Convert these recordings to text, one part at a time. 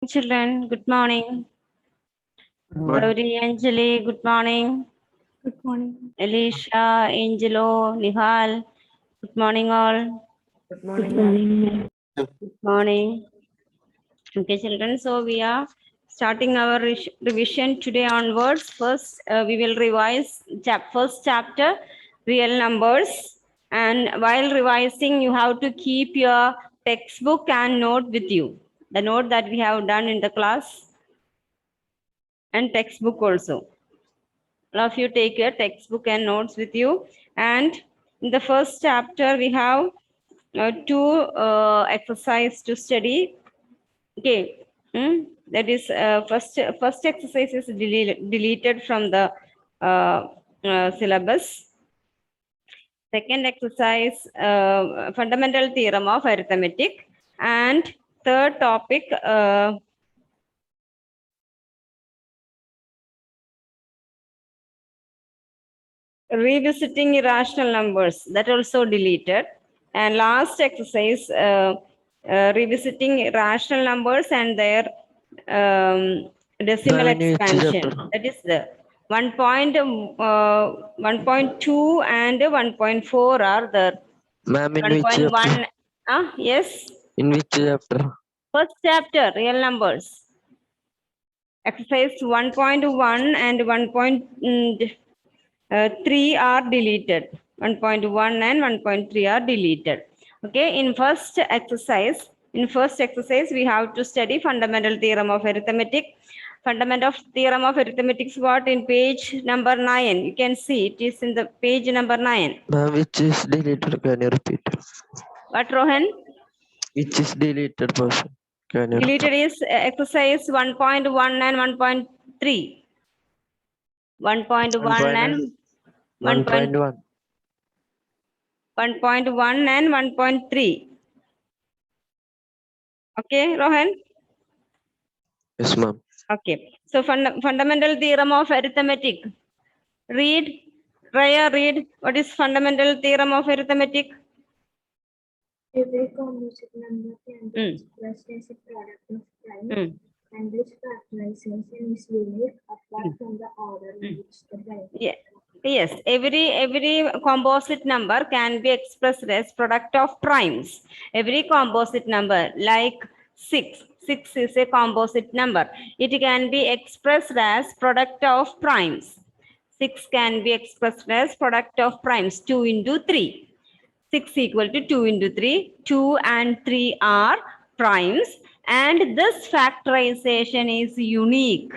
Children, good morning. Morning. Gauri, Anjali, good morning. Good morning. Elisha, Angelo, Nihal, good morning all. Good Good morning, ma'am. morning. Good morning. Okay, children, so we are starting our revision today onwards. First, we will revise first chapter, real numbers. And while revising, you have to keep your textbook and note with you. The note that we have done in the class and textbook also. All of you take your textbook and notes with you. And in the first chapter, we have two exercise to study. Okay, that is first exercise is deleted from the syllabus. Second exercise, fundamental theorem of arithmetic, and third topic. Revisiting irrational numbers, that also deleted. And last exercise, revisiting rational numbers and their decimal Ma'am, in which expansion. chapter? That is the 1.2 and 1.4 are the Ma'am, in which 1.1. chapter? Yes, In which chapter? first chapter, real numbers. Exercise 1.1 and 1.3 are deleted. 1.1 and 1.3 are deleted. Okay, in first exercise, we have to study fundamental theorem of arithmetic. Fundamental theorem of arithmetic is what in page number 9. You can see it is in the page number 9. Ma'am, which is deleted? Can you repeat? What, Rohan? Which is deleted portion? Can you repeat? Deleted is exercise 1.1 and 1.3. 1.1 and 1.1. 1.1 and 1.3. Okay, Rohan? Yes, ma'am. Okay. So fundamental theorem of arithmetic. Read. Raya, read. What is fundamental theorem of arithmetic? Every composite number can be Mm. expressed as a product of primes, Mm. and this factorization is unique apart from the order in which the bracket. Yeah. Yes, every composite number can be expressed as product of primes. Every composite number, like 6. 6 is a composite number. It can be expressed as product of primes. 6 can be expressed as product of primes. 2 into 3. 6 equal to 2 into 3. 2 and 3 are primes. And this factorization is unique.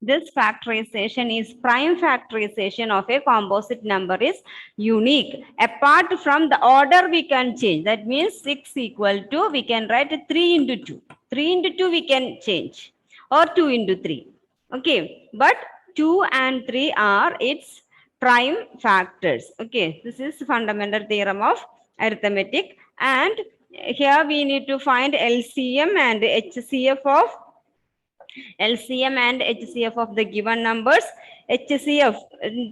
This factorization is prime factorization of a composite number is unique. Apart from the order we can change. That means 6 equal to, we can write 3 into 2. 3 into 2 we can change, or 2 into 3. Okay, but 2 and 3 are its prime factors. Okay, this is fundamental theorem of arithmetic. And here we need to find LCM and HCF of LCM and HCF of the given numbers. HCF,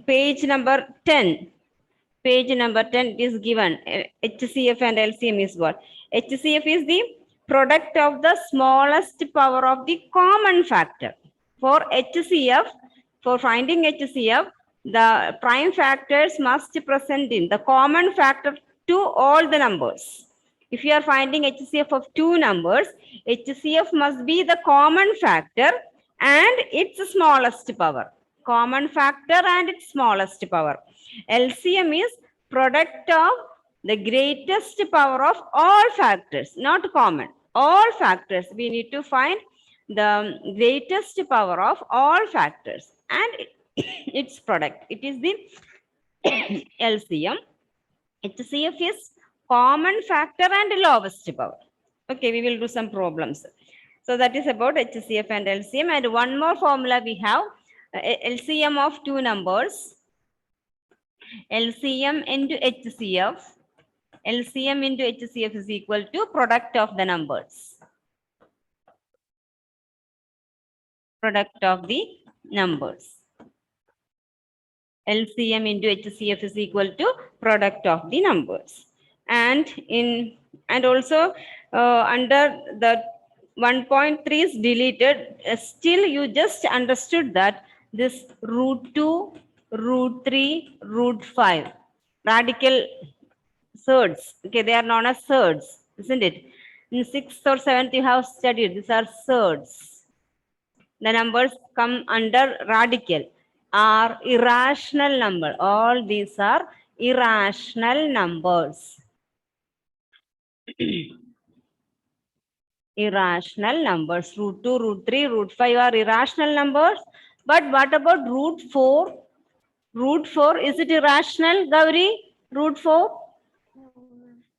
page number 10. Page number 10 is given. HCF and LCM is what? HCF is the product of the smallest power of the common factor. For HCF, for finding HCF, the prime factors must present in the common factor to all the numbers. If you are finding HCF of two numbers, HCF must be the common factor and its smallest power. Common factor and its smallest power. LCM is product of the greatest power of all factors, not common. All factors, we need to find the greatest power of all factors and its product. It is the LCM. HCF is common factor and lowest power. Okay, we will do some problems. So that is about HCF and LCM. And one more formula we have, LCM of two numbers. LCM into HCF. LCM into HCF is equal to product of the numbers. Product of the numbers. LCM into HCF is equal to product of the numbers. And also under the 1.3 is deleted. Still, you just understood that this root 2, root 3, root 5, radical surds. Okay, they are known as surds, isn't it? In 6th or 7th, you have studied. These are surds. The numbers come under radical, are irrational number. All these are irrational numbers. Irrational numbers. Root 2, root 3, root 5 are irrational numbers. But what about root 4? Root 4, is it irrational, Gauri? Root 4?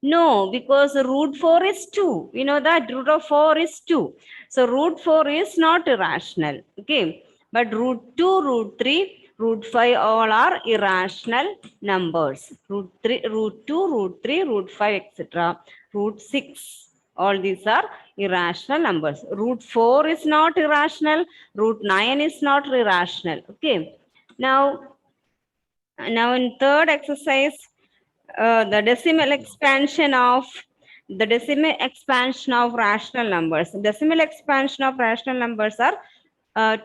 No, because root 4 is 2. We know that root of 4 is 2. So root 4 is not irrational. Okay. But root 2, root 3, root 5 all are irrational numbers. Root 3, root 2, root 3, root 5, etc. Root 6. All these are irrational numbers. Root 4 is not irrational. Root 9 is not irrational. Okay. Now in third exercise, the decimal expansion of rational numbers. Decimal expansion of rational numbers are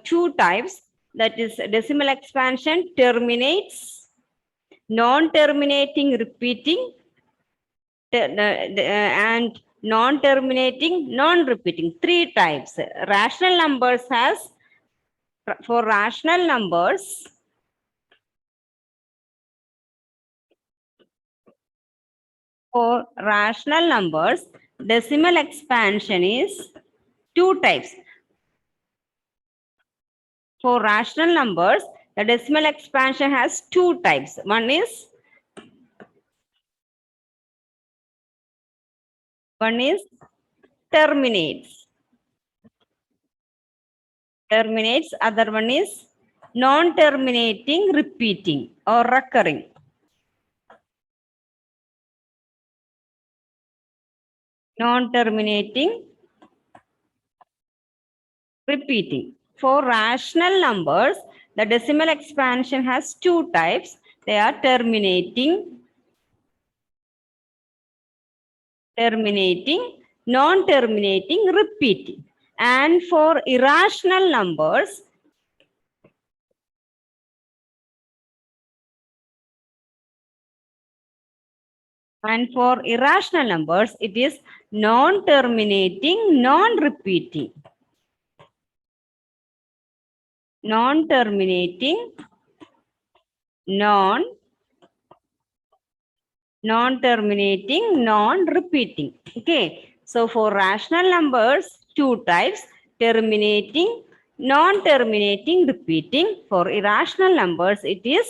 two types. That is, decimal expansion terminates, non-terminating repeating, and non-terminating non-repeating. Three types. Rational numbers has, for rational numbers, decimal expansion is two types. For rational numbers, the decimal expansion has two types. One is terminates. Other one is non-terminating repeating or recurring. Non-terminating repeating. For rational numbers, the decimal expansion has two types. They are terminating, non-terminating repeating. And for irrational numbers, it is non-terminating, non-repeating. Non-terminating, non-terminating, non-repeating. Okay. So for rational numbers, two types: terminating, non-terminating, repeating. For irrational numbers, it is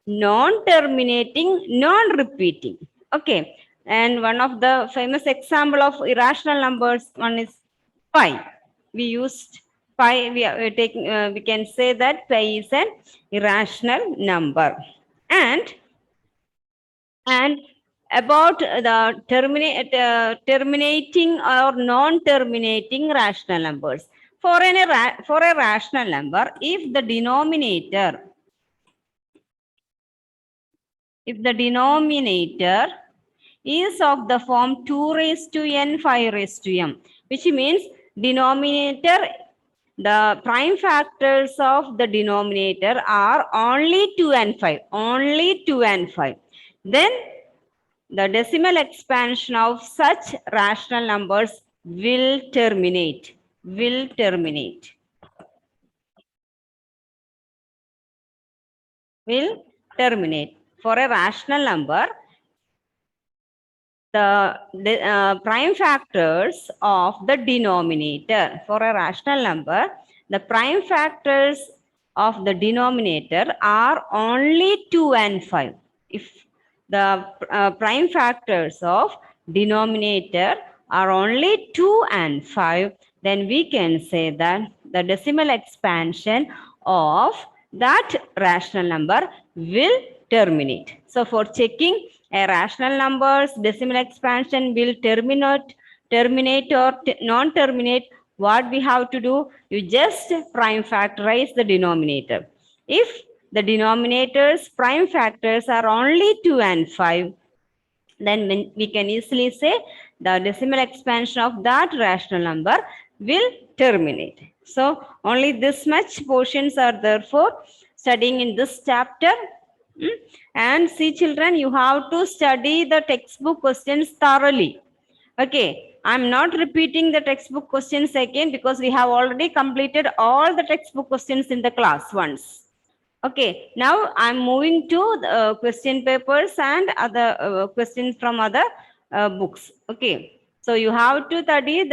non-terminating, non-repeating. Okay. And one of the famous example of irrational numbers, one is pi. We used pi. We can say that pi is an irrational number. And about the terminating or non-terminating rational numbers. For a rational number, if the denominator is of the form 2 raised to n 5 raised to m, which means denominator, the prime factors of the denominator are only 2 and 5, then the decimal expansion of such rational numbers will terminate. For a rational number, the prime factors of the denominator. For a rational number, the prime factors of the denominator are only 2 and 5. If the prime factors of denominator are only 2 and 5, then we can say that the decimal expansion of that rational number will terminate. So for checking a rational number's decimal expansion will terminate or non-terminate, what we have to do? You just prime factorize the denominator. If the denominator's prime factors are only 2 and 5, then we can easily say the decimal expansion of that rational number will terminate. So only this much portions are there for studying in this chapter. And see children, you have to study the textbook questions thoroughly. Okay, I'm not repeating the textbook questions again because we have already completed all the textbook questions in the class once. Okay, now I'm moving to the question papers and other questions from other books. Okay, so you have to study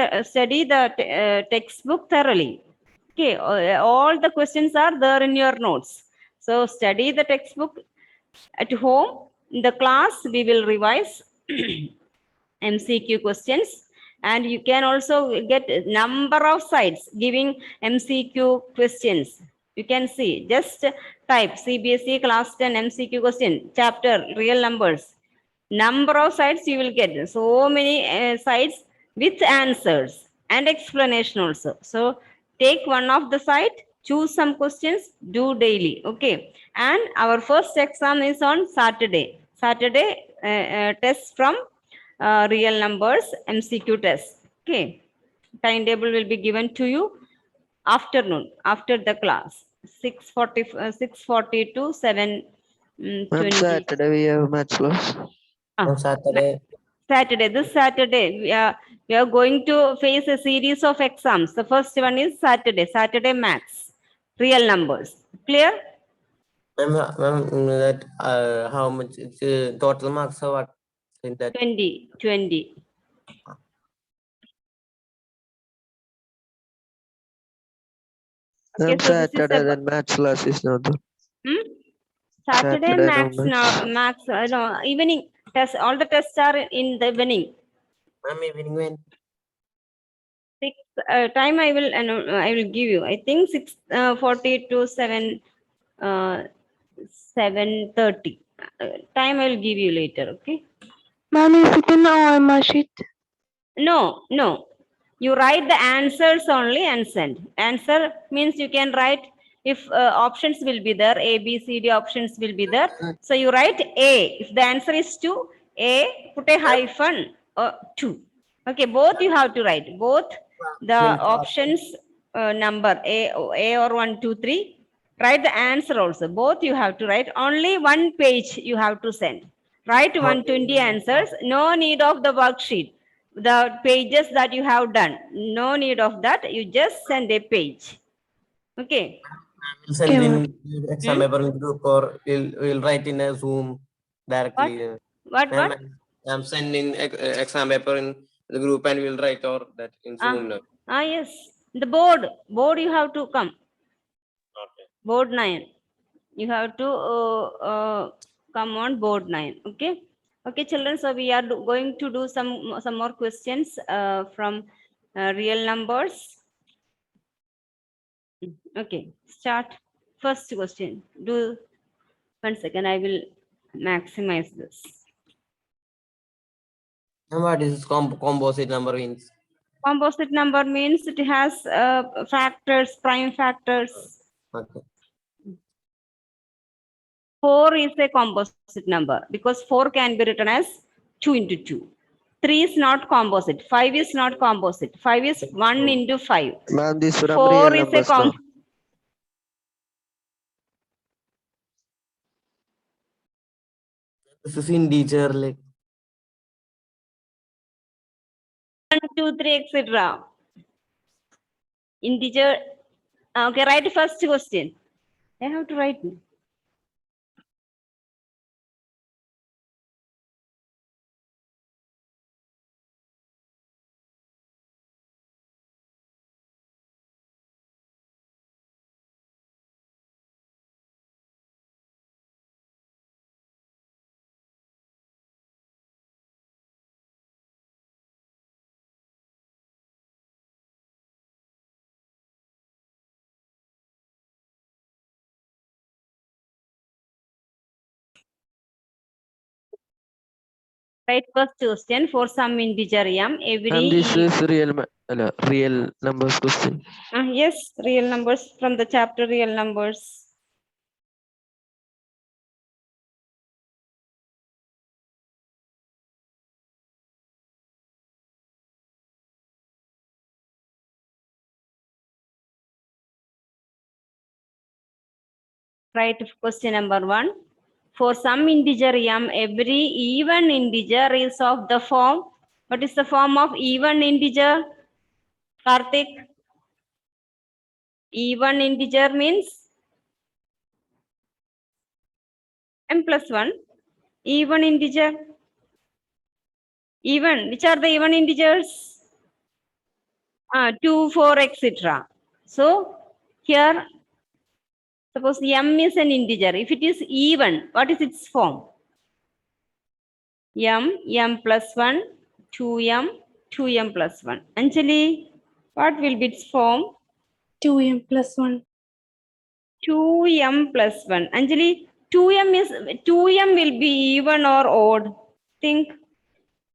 the textbook thoroughly. Okay, all the questions are there in your notes. So study the textbook at home. In the class, we will revise MCQ questions, and you can also get a number of sites giving MCQ questions. You can see, just type CBSE class 10 MCQ question, chapter, real numbers. Number of sites you will get. So many sites with answers and explanation also. So take one of the site, choose some questions, do daily. Okay. And our first exam is on Saturday. Saturday test from real numbers MCQ test. Okay. Timetable will be given to you afternoon after the class 6:40 6:40 to 7:20. Saturday we have match loss. On Saturday. Saturday, this Saturday, we are going to face a series of exams. The first one is Saturday, Saturday Maths, real numbers. Clear? Ma'am, that how much total marks are what in that? 20, 20. Okay, so this is Saturday a then match loss is not there. Saturday Saturday no Maths, match. Maths, no, evening test. All the tests are in the evening. Ma'am, evening when? Six time I will give you. I think 6:40 to 7:30. Time I will give you later. Okay. Ma'am, is it in OMR sheet? No, no. You write the answers only and send. Answer means you can write if options will be there, A, B, C, D options will be there. So you write A. If the answer is 2, A, put a hyphen or 2. Okay, both you have to write. Both the options number A or 1, 2, 3. Write the answer also. Both you have to write. Only one page you have to send. Write 120 answers. No need of the worksheet. The pages that you have done. No need of that. You just send a page. Okay. We'll send Okay, in exam paper in group or we'll write in a Zoom directly. What? Ma'am, I'm sending exam paper in the group and we'll write or that in Zoom. No? Yes. The board. Board you have to come. Okay. Board 9. You have to come on board 9. Okay. Okay, children. So we are going to do some more questions from real numbers. Okay. Start. First question. Do 1 second. I will maximize this. And what is composite number means? Composite number means it has factors, prime factors. Okay. 4 is a composite number because 4 can be written as 2 into 2. 3 is not composite. 5 is not composite. 5 is 1 into 5. Ma'am, this from 4 real is a numbers now. This is integer like 1, 2, 3, etc. Integer. Okay, write first question. I have to write. Write first question for some integer m. And this is real numbers question. Yes, real numbers from the chapter real numbers. Write question number 1. For some integer m, every even integer is of the form. What is the form of even integer? Karthik? Even integer means m plus 1. Even integer. Even. Which are the even integers? 2, 4, etc. So here, suppose m is an integer. If it is even, what is its form? m plus 1, 2m, 2m plus 1. Anjali, what will be its form? 2m plus 1. 2m plus 1. Anjali, 2m will be even or odd? Think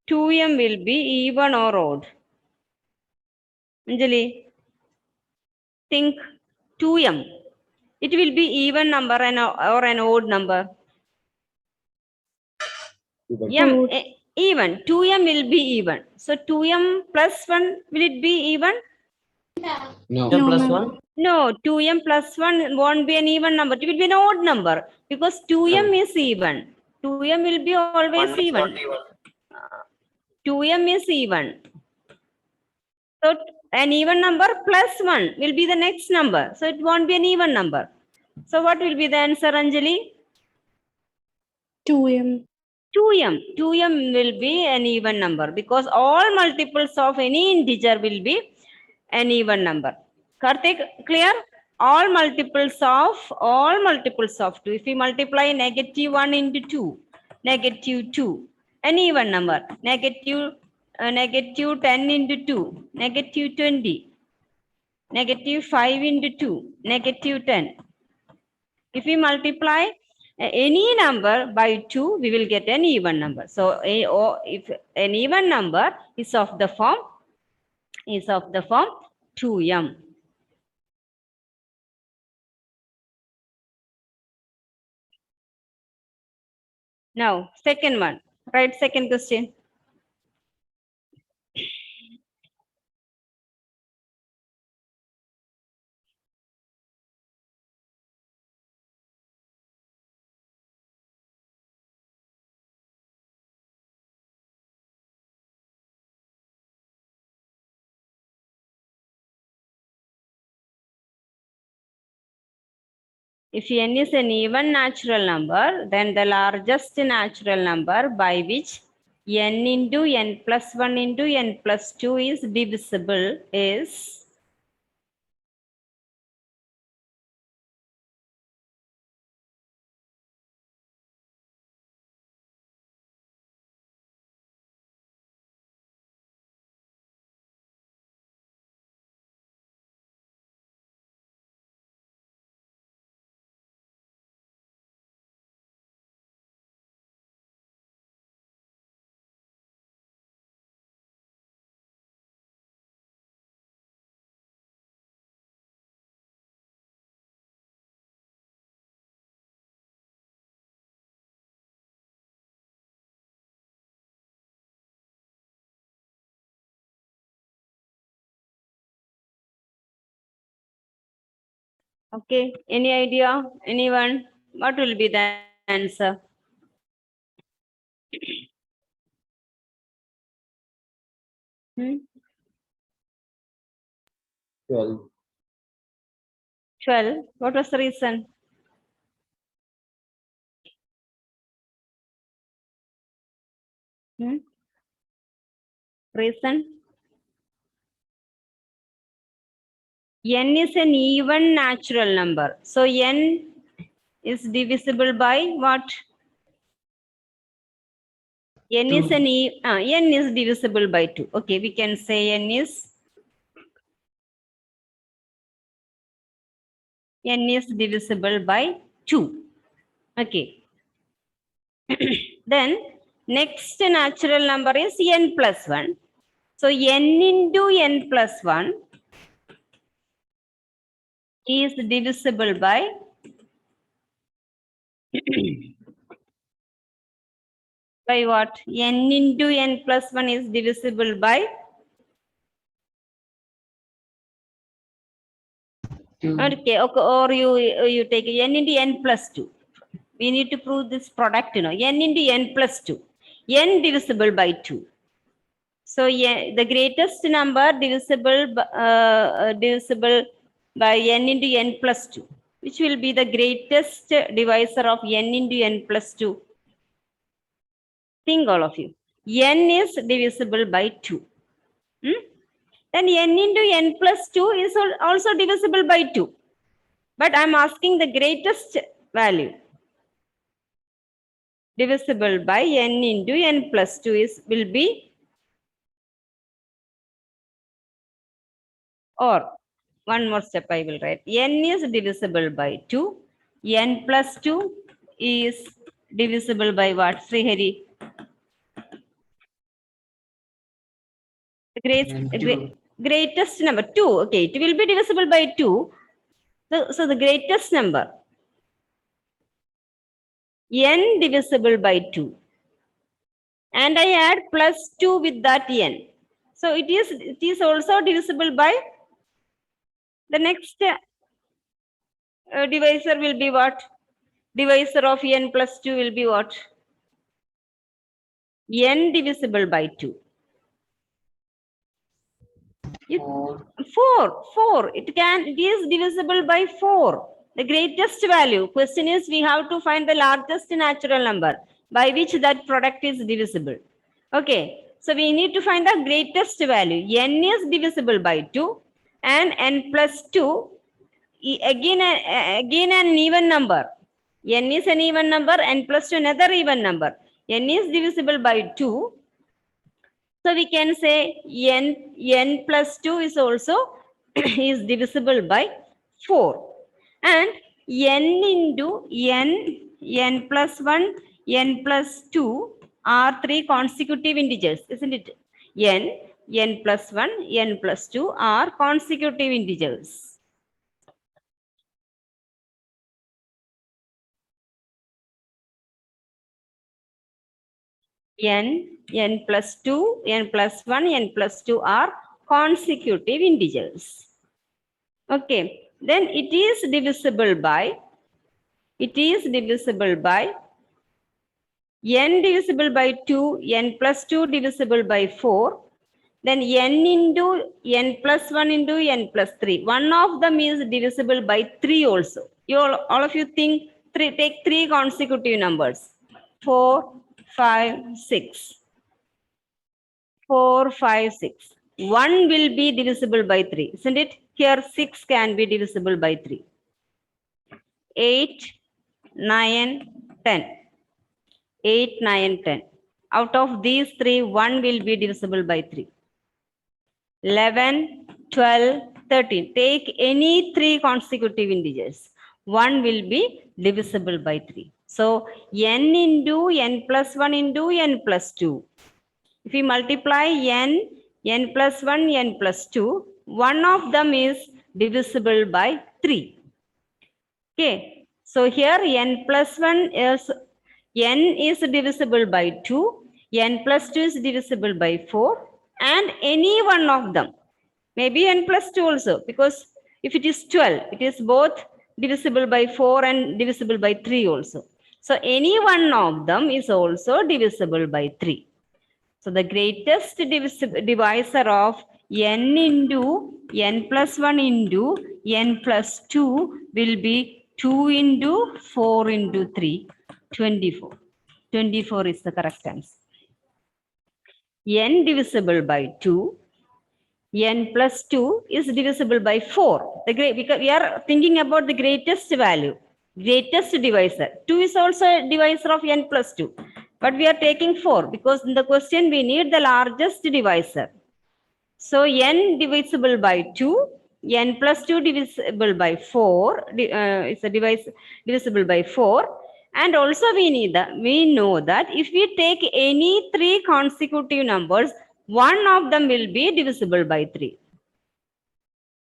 2m will be even or odd? Anjali, think 2m. It will be even number or an odd number. Odd. Even. 2m will be even. So 2m plus 1, will it be even? No. No, Plus ma'am. 1? No, 2m plus 1 won't be an even number. It will be an odd number because 2m is even. 2m will be always even. 2m is even. So an even number plus 1 will be the next number. So it won't be an even number. So what will be the answer, Anjali? 2m. 2m. 2m will be an even number because all multiples of any integer will be an even number. Karthik, clear? All multiples of 2. If we multiply negative 1 into 2, negative 2, an even number. Negative 10 into 2, negative 20, negative 5 into 2, negative 10. If we multiply any number by 2, we will get an even number. So if an even number is of the form 2m. Now, second one. Write second question. If n is an even natural number, then the largest natural number by which n into n plus 1 into n plus 2 is divisible is okay. Any idea? Anyone? What will be the answer? Hmm? 12. 12. What was the reason? Hmm? Reason? N is an even natural number. So n is divisible by what? N is an n is divisible by 2. Okay, we can say n is divisible by 2. Okay. Then next natural number is n plus 1. So n into n plus 1 is divisible by by what? N into n plus 1 is divisible by Okay, or you take n into n plus 2. We need to prove this product, n into n plus 2. N divisible by 2. So the greatest number divisible by n into n plus 2. Which will be the greatest divisor of n into n plus 2? Think, all of you. N is divisible by 2. Then n into n plus 2 is also divisible by 2. But I'm asking the greatest value. Divisible by n into n plus 2 will be, or one more step I will write. N is divisible by 2. N plus 2 is divisible by what, Srihari? The greatest number, 2. Okay, it will be divisible by 2. So the greatest number, n divisible by 2. And I add plus 2 with that n. So it is also divisible by the next divisor will be what? Divisor of n plus 2 will be what? N divisible by 2. 4. It is divisible by 4. The greatest value. Question is, we have to find the largest natural number by which that product is divisible. Okay. So we need to find the greatest value. N is divisible by 2 and n plus 2. Again an even number. N is an even number, n plus 2 another even number. N is divisible by 2. So we can say n plus 2 is also is divisible by 4. And n into n plus 1, n plus 2 are 3 consecutive integers, isn't it? n plus 1, n plus 2 are consecutive integers. n plus 2, n plus 1, n plus 2 are consecutive integers. Okay, then it is divisible by n divisible by 2, n plus 2 divisible by 4, then n into n plus 1 into n plus 3. One of them is divisible by 3 also. You all of you think, take 3 consecutive numbers. 4, 5, 6. 4, 5, 6. 1 will be divisible by 3, isn't it? Here 6 can be divisible by 3. 8, 9, 10. 8, 9, 10. Out of these 3, 1 will be divisible by 3. 11, 12, 13. Take any 3 consecutive integers. 1 will be divisible by 3. So n into n plus 1 into n plus 2. If we multiply n plus 1, n plus 2, one of them is divisible by 3. Okay. So here n plus 1 is, n is divisible by 2, n plus 2 is divisible by 4, and any one of them. Maybe n plus 2 also, because if it is 12, it is both divisible by 4 and divisible by 3 also. So any one of them is also divisible by 3. So the greatest divisor of n into n plus 1 into n plus 2 will be 2 into 4 into 3, 24. 24 is the correct answer. N divisible by 2, n plus 2 is divisible by 4. Because we are thinking about the greatest value, greatest divisor. 2 is also a divisor of n plus 2. But we are taking 4 because in the question we need the largest divisor. So n divisible by 2, n plus 2 divisible by 4, it's a divisible by 4. And also we know that if we take any 3 consecutive numbers, one of them will be divisible by 3.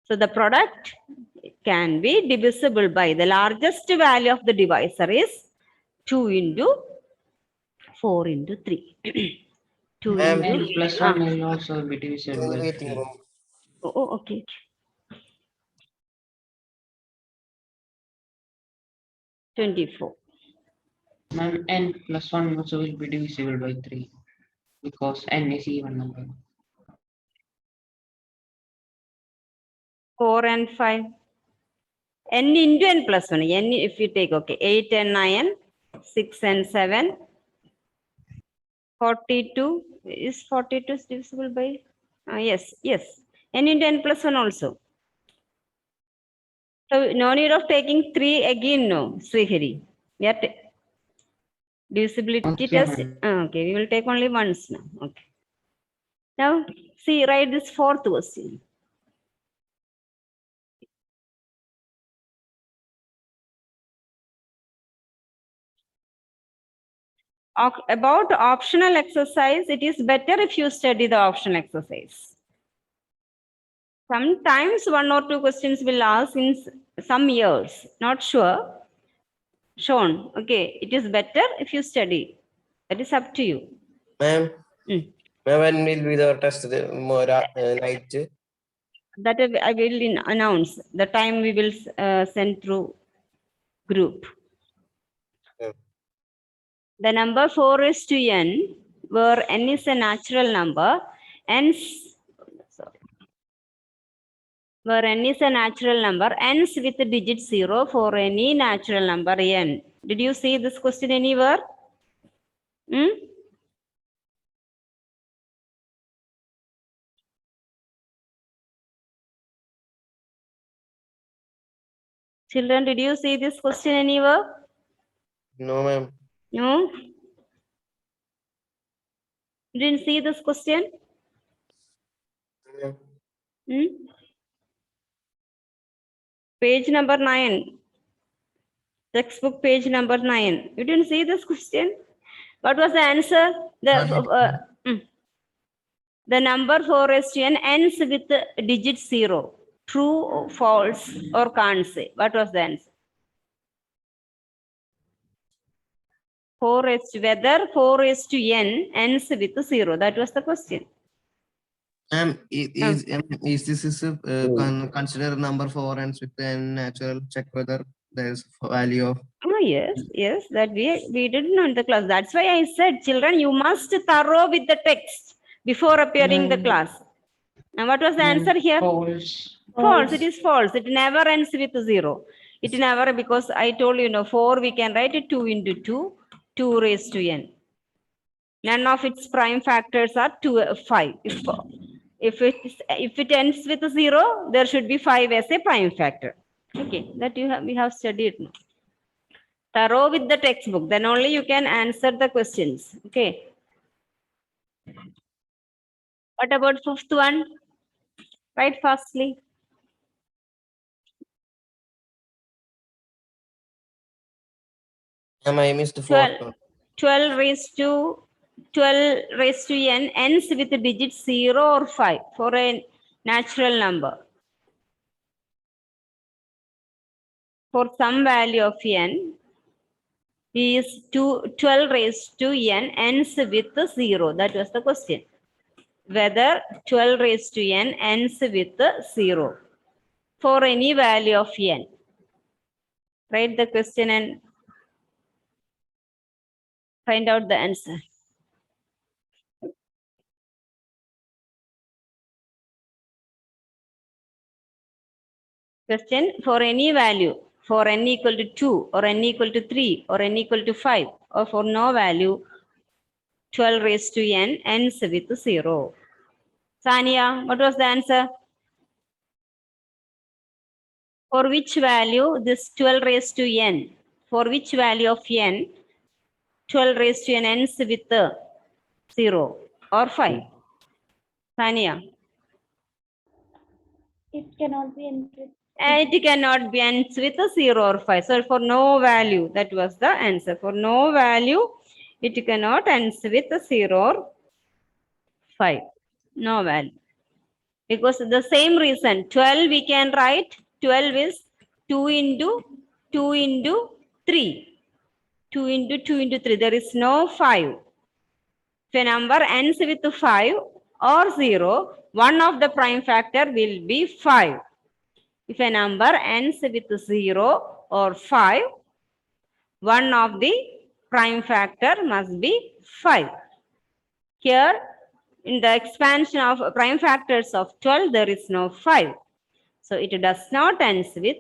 So the product can be divisible by, the largest value of the divisor is 2 into 4 into 3. 2 Ma'am, And into plus 1 will also be divisible by waiting 3. room. Oh, okay. 24. Ma'am, n plus 1 also will be divisible by 3 because n is even number. 4 and 5. N into n plus 1. N if you take, okay, 8 and 9, 6 and 7, 42. Is 42 divisible by? Yes, yes. N into n plus 1 also. So no need of taking 3 again, no, Srihari. We are divisibility Okay, test. ma'am. Okay, we will take only once now. Okay. Now, see, write this fourth question. About optional exercise, it is better if you study the optional exercise. Sometimes 1 or 2 questions will ask in some years, not sure. Shown, okay, it is better if you study. That is up to you. Ma'am, Mm. ma'am, when will be the test night? That I will announce. The time we will send through group. Yeah. The number 4 is to n, where n is a natural number, where n is a natural number, ends with the digit 0 for any natural number n. Did you see this question anywhere? Children, did you see this question anywhere? No, ma'am. No? You didn't see this question? Yeah. Page number 9. Textbook page number 9. You didn't see this question? What was the answer? The number 4 is to n ends with the digit 0. True, false, or can't say. What was the answer? 4 is to whether 4 is to n ends with 0. That was the question. Is this consider number 4 and with n natural? Check whether there is value of. Oh, yes, that we didn't know in the class. That's why I said, children, you must thorough with the text before appearing the class. And what was the answer here? False. False. It is false. It never ends with 0. It never, because I told you, 4 we can write it 2 into 2, 2 raised to n. None of its prime factors are 5. If it ends with 0, there should be 5 as a prime factor. Okay, that we have studied now. Thorough with the textbook, then only you can answer the questions. Okay. What about 5th one? Write fastly. I missed the 12, fourth one. 12 raised to n ends with the digit 0 or 5 for a natural number. For some value of n is 12 raised to n ends with 0. That was the question. Whether 12 raised to n ends with 0 for any value of n. Write the question and find out the answer. Question, for any value, for n equal to 2 or n equal to 3 or n equal to 5 or for no value, 12 raised to n ends with 0. Sania, what was the answer? For which value this 12 raised to n? For which value of n 12 raised to n ends with 0 or 5? Sania. It cannot be entered. It cannot be ends with 0 or 5. So for no value, that was the answer. For no value, it cannot ends with 0 or 5. No value. Because the same reason, 12 we can write, 12 is 2 into 2 into 3. 2 into 2 into 3. There is no 5. If a number ends with 5 or 0, one of the prime factor will be 5. If a number ends with 0 or 5, one of the prime factor must be 5. Here, in the expansion of prime factors of 12, there is no 5. So it does not end with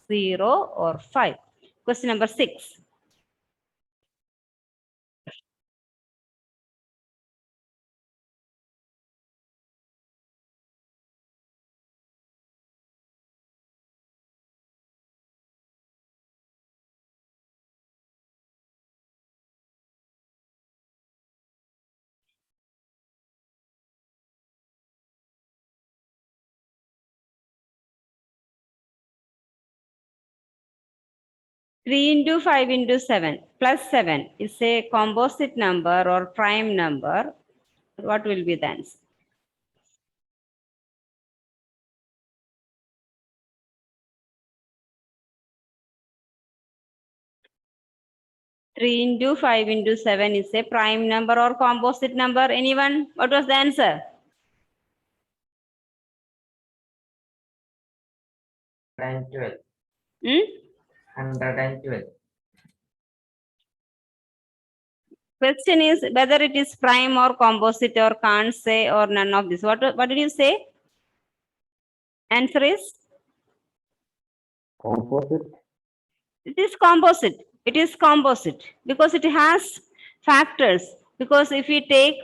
0 or 5. Question number 6. 3 into 5 into 7 plus 7 is a composite number or prime number. What will be the answer? Three into 5 into 7 is a prime number or composite number. Anyone? What was the answer? 112. Hmm? 112. Question is whether it is prime or composite or can't say or none of this. What did you say? Answer is? Composite. It is composite. It is composite because it has factors. Because if we take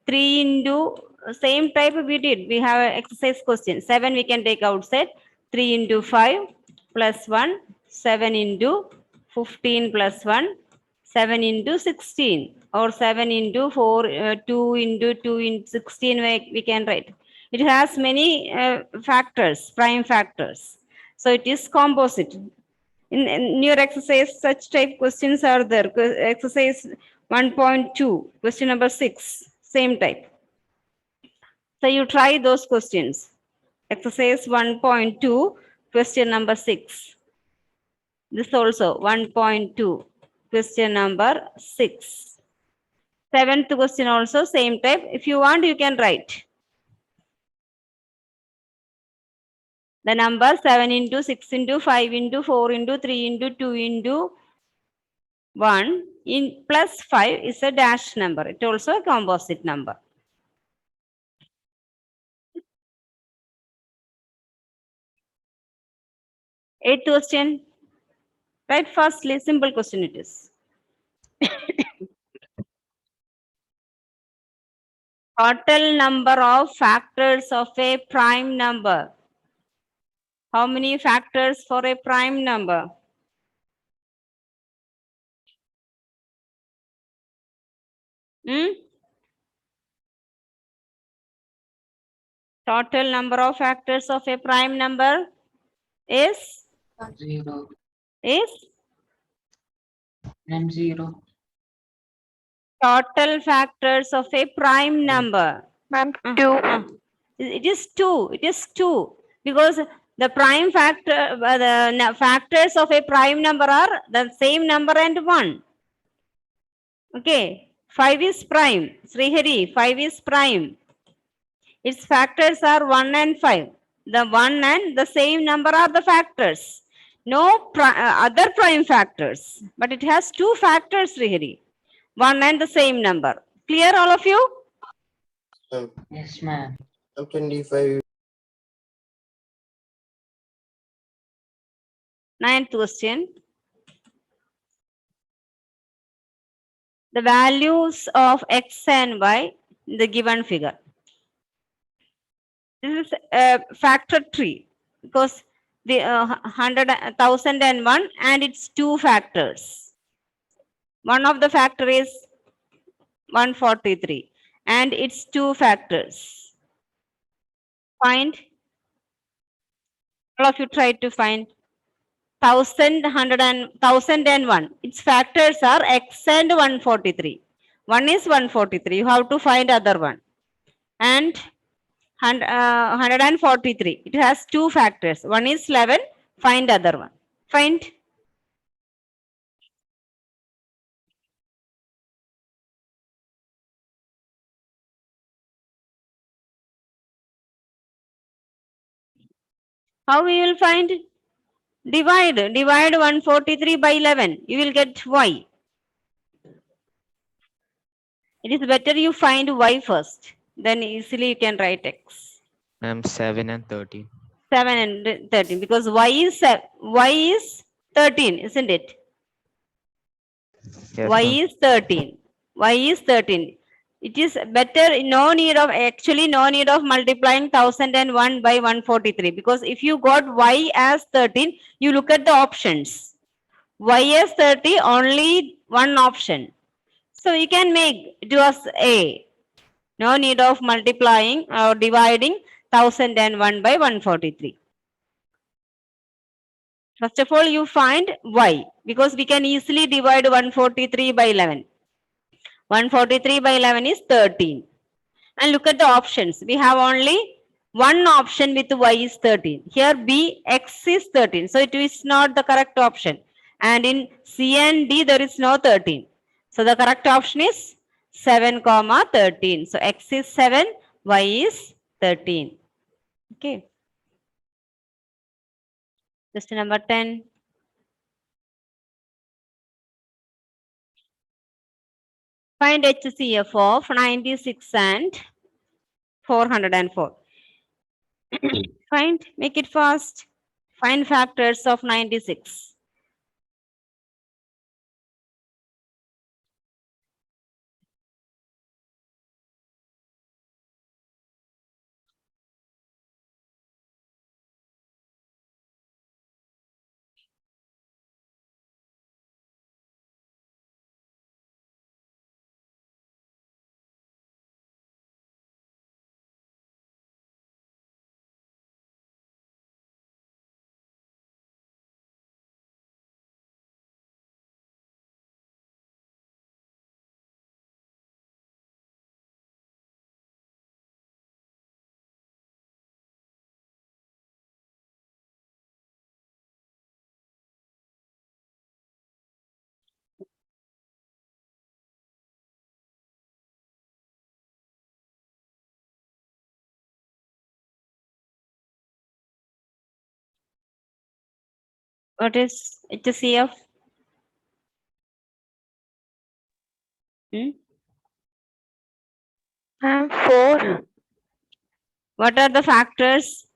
3 into same type we did, we have an exercise question. 7 we can take outside. 3 into 5 plus 1, 7 into 15 plus 1, 7 into 16 or 7 into 4, 2 into 2 into 16 we can write. It has many factors, prime factors. So it is composite. In your exercise, such type questions are there. Exercise 1.2, question number 6, same type. So you try those questions. Exercise 1.2, question number 6. This also 1.2, question number 6. Seventh question also same type. If you want, you can write. The number 7 into 6 into 5 into 4 into 3 into 2 into 1 in plus 5 is a dash number. It also a composite number. Eighth question. Right firstly, simple question it is. Total number of factors of a prime number. How many factors for a prime number? Hmm? Total number of factors of a prime number is 0 is and 0. total factors of a prime number. Ma'am, Uh, 2. It is 2. It is 2 because the prime factor, the factors of a prime number are the same number and 1. Okay, 5 is prime. Srihari, 5 is prime. Its factors are 1 and 5. The 1 and the same number are the factors. No other prime factors, but it has 2 factors, Srihari. 1 and the same number. Clear, all of you? Yes, ma'am. 25. Ninth question. The values of x and y in the given figure. This is a factor tree because the 1001 and its 2 factors. One of the factor is 143 and its 2 factors. Find. All of you try to find 1001. Its factors are x and 143. One is 143. You have to find other one. And 143. It has 2 factors. One is 11. Find other one. Find. How we will find? Divide 143 by 11. You will get y. It is better you find y first. Then easily you can write x. 7 and 13. 7 and 13 because y is 13, isn't it? Yes, Y ma'am. is 13. Y is 13. It is better, no need of multiplying 1001 by 143 because if you got y as 13, you look at the options. Y as 30, only one option. So you can make it was A. No need of multiplying or dividing 1001 by 143. First of all, you find y because we can easily divide 143 by 11. 143 by 11 is 13. And look at the options. We have only one option with y is 13. Here B, x is 13. So it is not the correct option. And in C and D, there is no 13. So the correct option is 7, 13. So x is 7, y is 13. Okay. Question number 10. Find HCF of 96 and 404. Find, make it fast. Find factors of 96. What is HCF? Hmm? 4. What are the factors?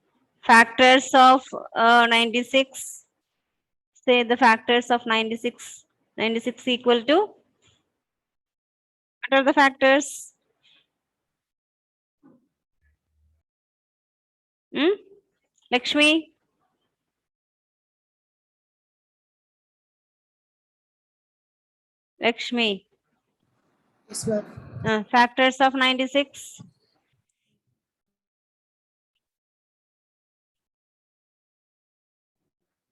Factors of 96. Say the factors of 96. 96 equal to? What are the factors? Hmm? Lakshmi? Lakshmi. Yes, ma'am. Factors of 96.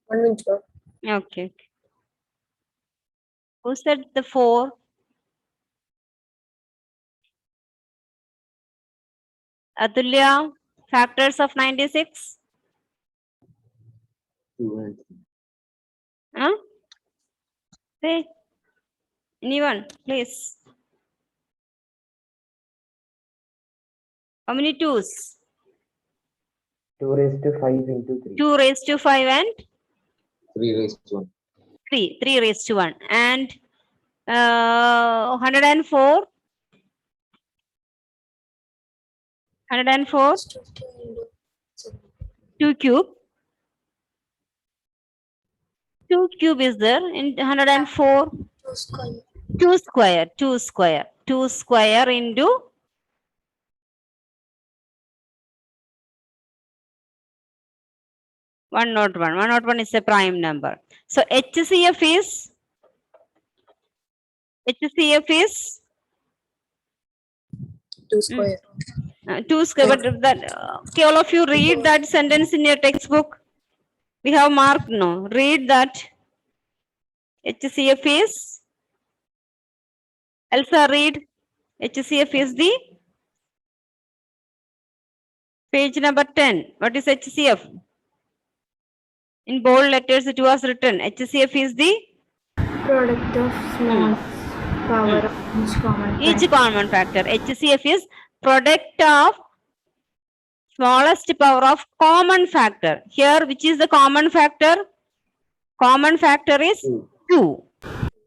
1 minute, ma'am. Okay. Who said the 4? Atulya. Factors of 96? Huh? Say. Anyone, please. How many 2s? 2 raised to 5 into 3. 2 raised to 5 and 3 raised to 1. 3. 3 raised to 1. And 104? 104? 2 cube. 2 cube is there in 104. 2 square. 2 square. 2 square into 101. 101 is a prime number. So HCF is 2 square. 2 square. But that okay, all of you read that sentence in your textbook. We have marked no. Read that. HCF is. Elsa, read. HCF is the page number 10. What is HCF? In bold letters it was written. HCF is the Product of small power of each common factor. each common factor. HCF is product of smallest power of common factor. Here, which is the common factor? Common factor is 2.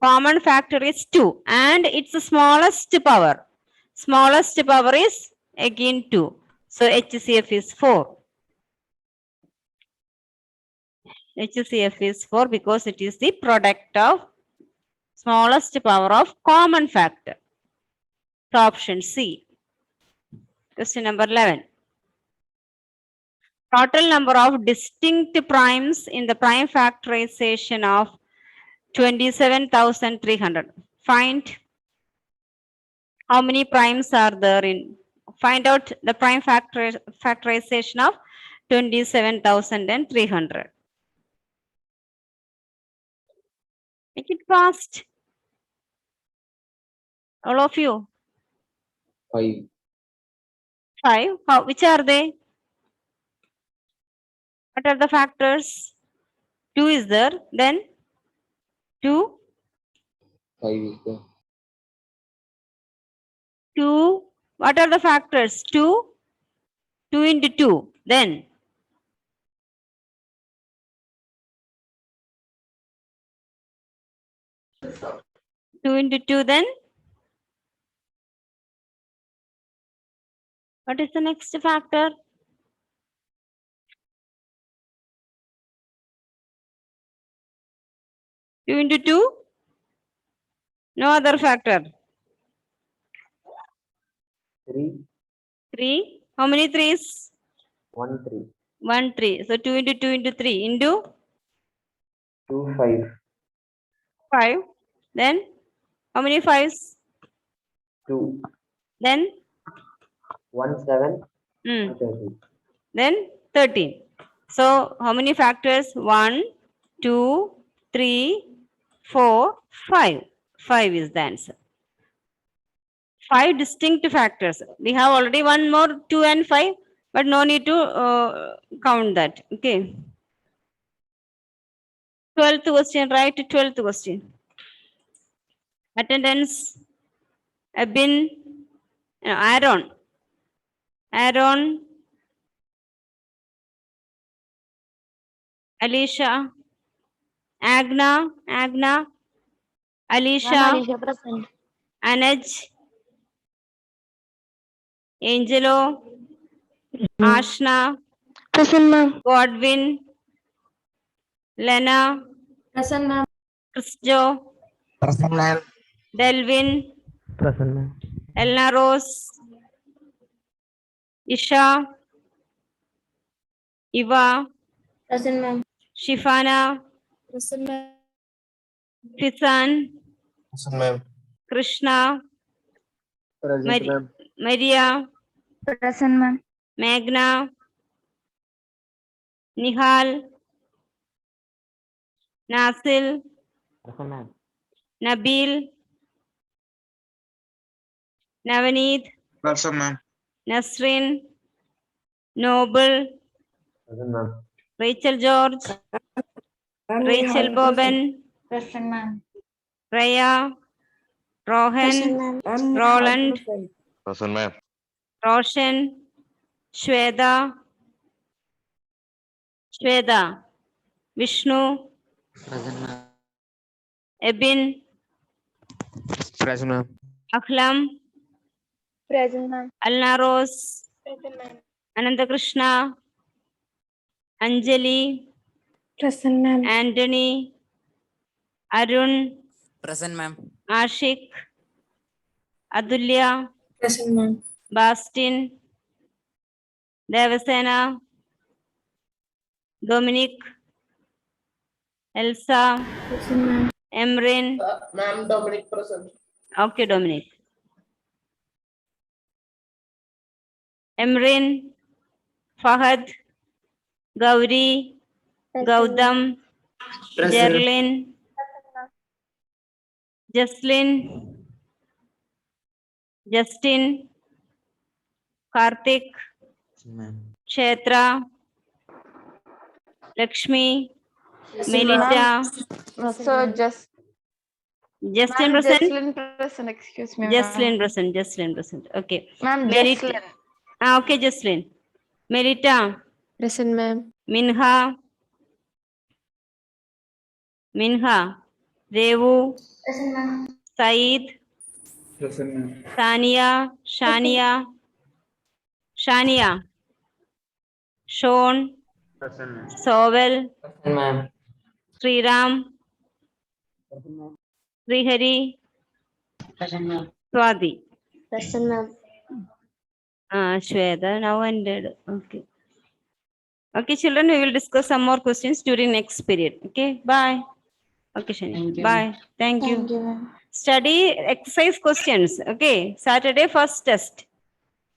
Common factor is 2 and its smallest power. Smallest power is again 2. So HCF is 4. HCF is 4 because it is the product of smallest power of common factor. So option C. Question number 11. Total number of distinct primes in the prime factorization of 27,300. Find how many primes are there in. Find out the prime factorization of 27,300. Make it fast. All of you. 5. 5. How, which are they? What are the factors? 2 is there. Then 2. 5 is there. 2. What are the factors? 2. 2 into 2. Then 2 into 2. Then what is the next factor? 2 into 2. No other factor. 3. 3. How many 3s? 1, 3. 1, 3. So 2 into 2 into 3 into 2, 5. 5. Then how many 5s? 2. Then 1, 7. hmm, 30. then 13. So how many factors? 1, 2, 3, 4, 5. 5 is the answer. 5 distinct factors. We have already one more 2 and 5, but no need to count that. Okay. 12th question, right? 12th question. Attendance. Abin. Aaron. Aaron. Alicia. Agna. Alicia. present. Anaj. Angelo. Ashna. Present, ma'am. Godwin. Lena. Present, ma'am. Chrisjo. Present, ma'am. Delvin. Present, ma'am. Elna Rose. Isha. Eva. Present, ma'am. Shifana. Present, ma'am. Kisan. Present, ma'am. Krishna. Present, ma'am. Maria. Present, ma'am. Meghna. Nihal. Nasil. Present, ma'am. Nabil. Navaneet. Present, ma'am. Nasrin. Noble. Present, ma'am. Rachel George. Rachel Boben. Present, ma'am. Raya. Rohan. Roland. Present, ma'am. Roshan. Shweta. Vishnu. Present, ma'am. Ebin. Present, ma'am. Ahlam. Present, ma'am. Alna Rose. Present, ma'am. Anandakrishna. Anjali. Present, ma'am. Anthony. Arun. Present, ma'am. Ashik. Adulya. Present, ma'am. Bastin. Devasena. Dominic. Elsa. Present, ma'am. Emrin. Ma'am, Dominic present. Okay, Dominic. Emrin. Fahad. Gauri. Gautam. Jerlin. Jaslin. Justin. Karthik. Present, ma'am. Kshetra. Lakshmi. Melita. So just Justin ma'am, present. Jesslyn present. Excuse me, Jaslin present. Okay. ma'am. Merit- Jesslyn. Okay, Jaslin. Melita. Present, ma'am. Minha. Minha, Revu, Present, ma'am. Saeed, Present, ma'am. Sania, Shania, Shania, Sean, Present, ma'am. Sovel, Present, ma'am. Sriram, Srihari, Present, ma'am. Swati. Present, ma'am. Shweta now ended. Okay. Okay, children, we will discuss some more questions during next period. Okay, bye. Okay, Shani. Thank you. Bye. Thank you. Thank you, ma'am. Study exercise questions. Okay, Saturday first test.